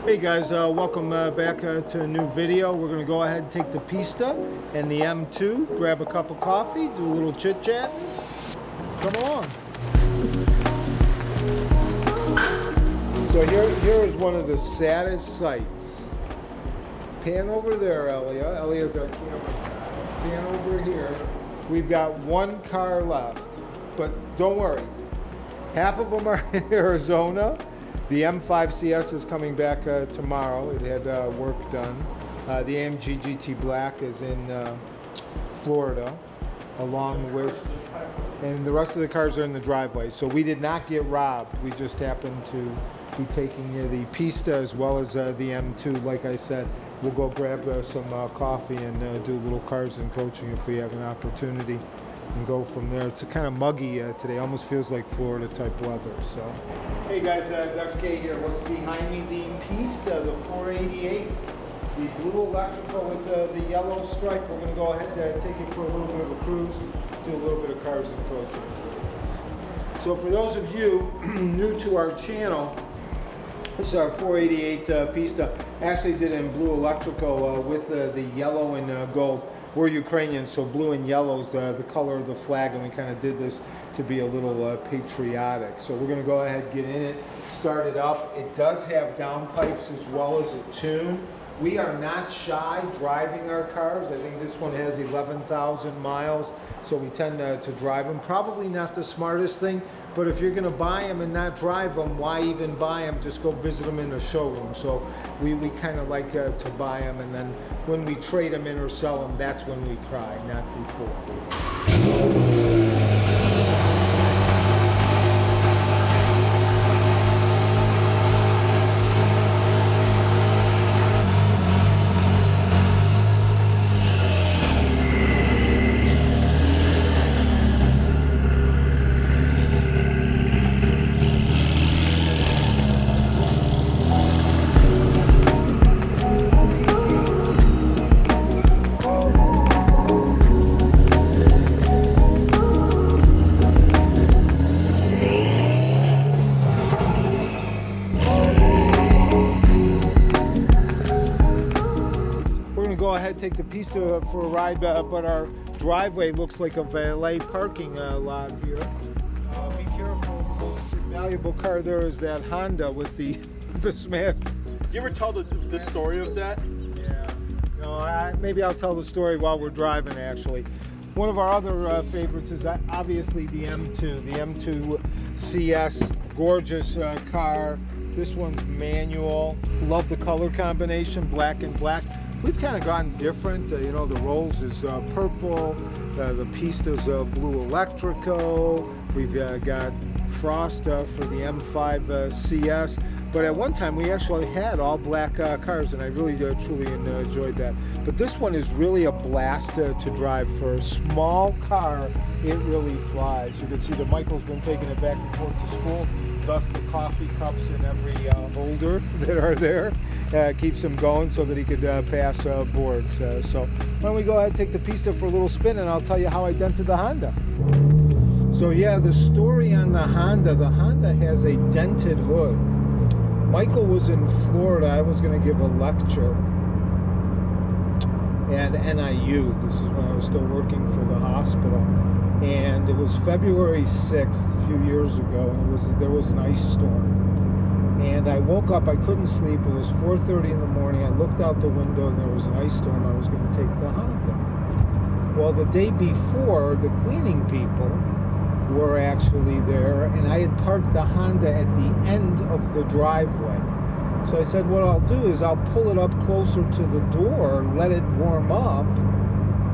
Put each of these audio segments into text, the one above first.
Hey guys, welcome back to a new video. We're going to go ahead and take the Pista and the M2, grab a cup of coffee, do a little chit chat. Come along. So here is one of the saddest sights. Pan over there, Elia. Elia's our camera. Pan over here. We've got one car left, but don't worry. Half of them are in Arizona. The M5 CS is coming back tomorrow. It had work done. The AMG GT Black is in Florida, along with, and the rest of the cars are in the driveway. So we did not get robbed. We just happened to be taking the Pista as well as the M2. Like I said, we'll go grab some coffee and do a little cars and coaching if we have an opportunity, and go from there. It's kind of muggy today. Almost feels like Florida type weather. So, hey guys, Dr. K here. What's behind me? The Pista, the 488, the blue electrical with the yellow stripe. We're going to go ahead and take it for a little bit of a cruise, do a little bit of cars and coaching. So for those of you new to our channel, this is our 488 Pista. Actually did it in blue electrical with the yellow and gold. We're Ukrainian, so blue and yellow is the color of the flag, and we kind of did this to be a little patriotic. So we're going to go ahead and get in it, start it up. It does have downpipes as well as a tune. We are not shy driving our cars. I think this one has 11,000 miles, so we tend to drive them. Probably not the smartest thing, but if you're going to buy them and not drive them, why even buy them? Just go visit them in a showroom. So we kind of like to buy them, and then when we trade them in or sell them, that's when we cry, not before. Go ahead, take the Pista for a ride, but our driveway looks like a valet parking lot here. Be careful. The most valuable car there is that Honda with the smash. You ever tell the story of that? Yeah. No, maybe I'll tell the story while we're driving. Actually, one of our other favorites is obviously the M2. The M2 CS, gorgeous car. This one's manual. Love the color combination, black and black. We've kind of gone different. The Rolls is purple. The Pista's blue electrical. We've got frost for the M5 CS. But at one time, we actually had all black cars, and I really truly enjoyed that. But this one is really a blast to drive. For a small car, it really flies. You can see that Michael's been taking it back and forth to school. Thus the coffee cups in every holder that are there keeps him going so that he could pass boards. So why don't we go ahead and take the Pista for a little spin, and I'll tell you how I dented the Honda. So yeah, the story on the Honda has a dented hood. Michael was in Florida. I was going to give a lecture at NIU. This is when I was still working for the hospital. And it was February 6th, a few years ago, and there was an ice storm. And I woke up, I couldn't sleep. It was 4:30 in the morning. I looked out the window, and there was an ice storm. I was going to take the Honda. Well, the day before, the cleaning people were actually there, and I had parked the Honda at the end of the driveway. So I said, what I'll do is I'll pull it up closer to the door, let it warm up,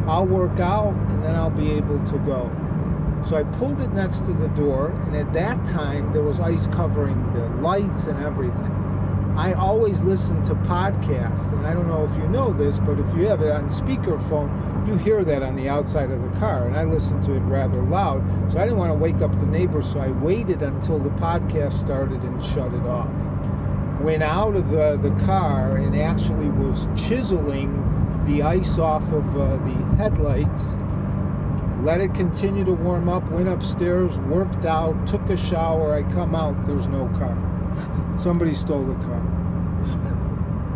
I'll work out, and then I'll be able to go. So I pulled it next to the door, and at that time there was ice covering the lights and everything. I always listen to podcasts, and I don't know if you know this, but if you have it on speakerphone, you hear that on the outside of the car, and I listen to it rather loud, so I didn't want to wake up the neighbors, so I waited until the podcast started and shut it off. Went out of the car and actually was chiseling the ice off of the headlights, let it continue to warm up, went upstairs, worked out, took a shower. I come out, there's no car. Somebody stole the car.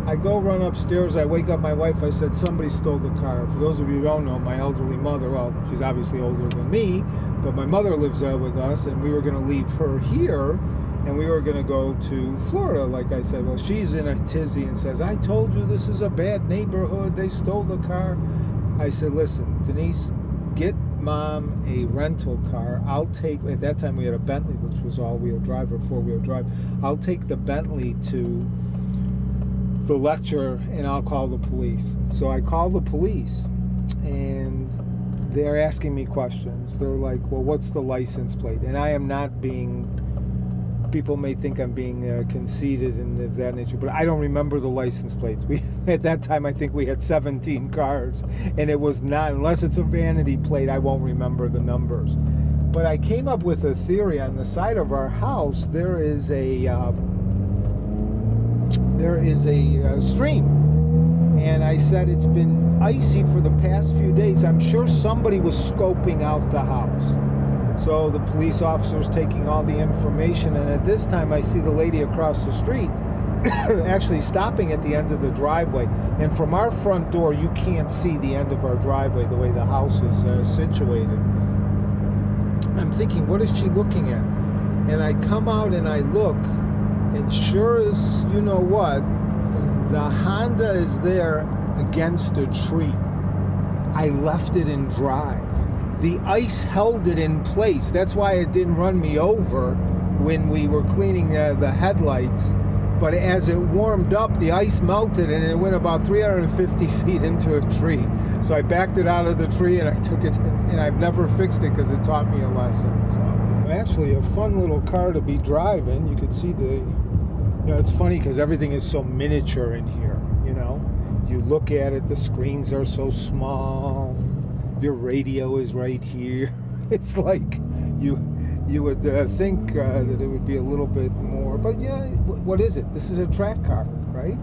I go run upstairs. I wake up my wife. I said, somebody stole the car. For those of you who don't know, my elderly mother, well, she's obviously older than me, but my mother lives with us, and we were going to leave her here, and we were going to go to Florida, like I said. Well, she's in a tizzy and says, I told you this is a bad neighborhood. They stole the car. I said, listen, Denise, get Mom a rental car. I'll take, at that time we had a Bentley, which was all-wheel drive or four-wheel drive. I'll take the Bentley to the lecture and I'll call the police. So I call the police and they're asking me questions. They're like, well, what's the license plate? And I am not being, people may think I'm being conceited and of that nature, but I don't remember the license plates. We, at that time, I think we had 17 cars, and it was not, unless it's a vanity plate, I won't remember the numbers. But I came up with a theory. On the side of our house, there is a stream. And I said, it's been icy for the past few days. I'm sure somebody was scoping out the house. So the police officer's taking all the information, and at this time I see the lady across the street actually stopping at the end of the driveway. And from our front door, you can't see the end of our driveway the way the house is situated. I'm thinking, what is she looking at? And I come out and I look, and sure as you know what, the Honda is there against a tree. I left it in drive. The ice held it in place. That's why it didn't run me over when we were cleaning the headlights. But as it warmed up, the ice melted and it went about 350 feet into a tree. So I backed it out of the tree and I took it, and I've never fixed it because it taught me a lesson. So actually a fun little car to be driving. You could see the, you know, it's funny because everything is so miniature in here, you know. You look at it, the screens are so small. Your radio is right here. It's like you would think that it would be a little bit more, but yeah, what is it? This is a track car, right?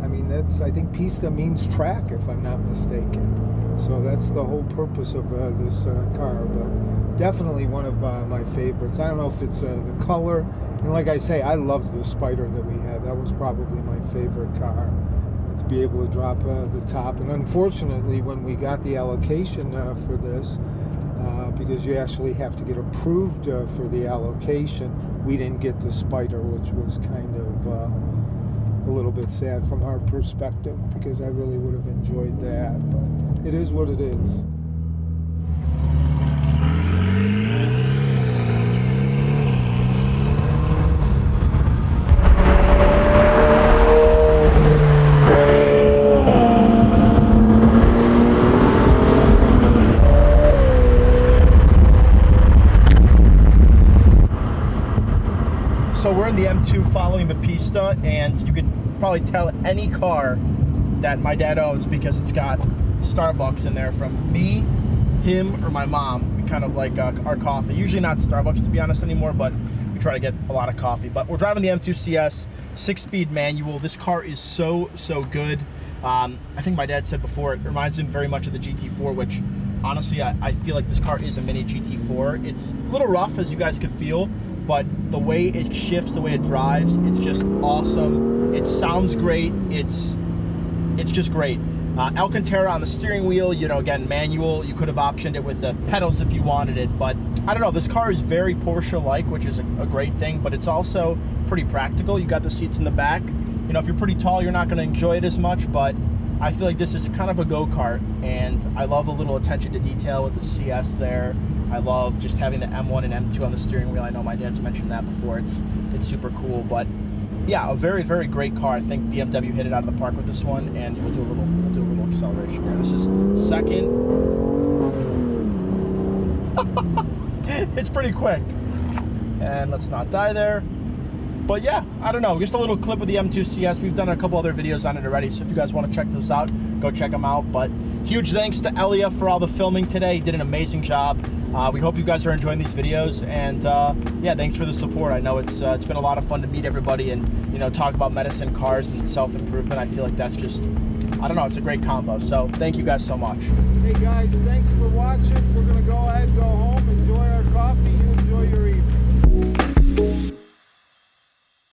I mean, that's, I think Pista means track, if I'm not mistaken. So that's the whole purpose of this car, but definitely one of my favorites. I don't know if it's the color, and like I say, I loved the Spider that we had. That was probably my favorite car. Be able to drop the top, and unfortunately when we got the allocation for this, because you actually have to get approved for the allocation, we didn't get the Spider, which was kind of a little bit sad from our perspective, because I really would have enjoyed that, but it is what it is. So we're in the M2 following the Pista, and you could probably tell any car that my dad owns because it's got Starbucks in there from me, him, or my mom. We kind of like our coffee. Usually not Starbucks, to be honest, anymore, but we try to get a lot of coffee. But we're driving the M2 CS, 6-speed manual. This car is so good. I think my dad said before, it reminds him very much of the GT4, which honestly, I feel like this car is a mini GT4. It's a little rough, as you guys could feel, but the way it shifts, the way it drives, it's just awesome. It sounds great. It's just great. Alcantara on the steering wheel, you know, again, manual. You could have optioned it with the pedals if you wanted it, but I don't know. This car is very Porsche-like, which is a great thing, but it's also pretty practical. You got the seats in the back. You know, if you're pretty tall, you're not going to enjoy it as much, but I feel like this is kind of a go-kart, and I love the little attention to detail with the CS there. I love just having the M1 and M2 on the steering wheel. I know my dad's mentioned that before. It's super cool, but yeah, a very great car. I think BMW hit it out of the park with this one, and we'll do a little acceleration here. This is second. It's pretty quick, and let's not die there. But yeah, I don't know, just a little clip of the M2 CS. We've done a couple other videos on it already, so if you guys want to check those out, go check them out. But huge thanks to Elia for all the filming today. He did an amazing job. We hope you guys are enjoying these videos, and yeah, thanks for the support. I know it's been a lot of fun to meet everybody and, you know, talk about medicine, cars, and self-improvement. I feel like that's just, I don't know, it's a great combo. So thank you guys so much. Hey guys, thanks for watching. We're gonna go ahead and go home, enjoy our coffee, you enjoy your evening.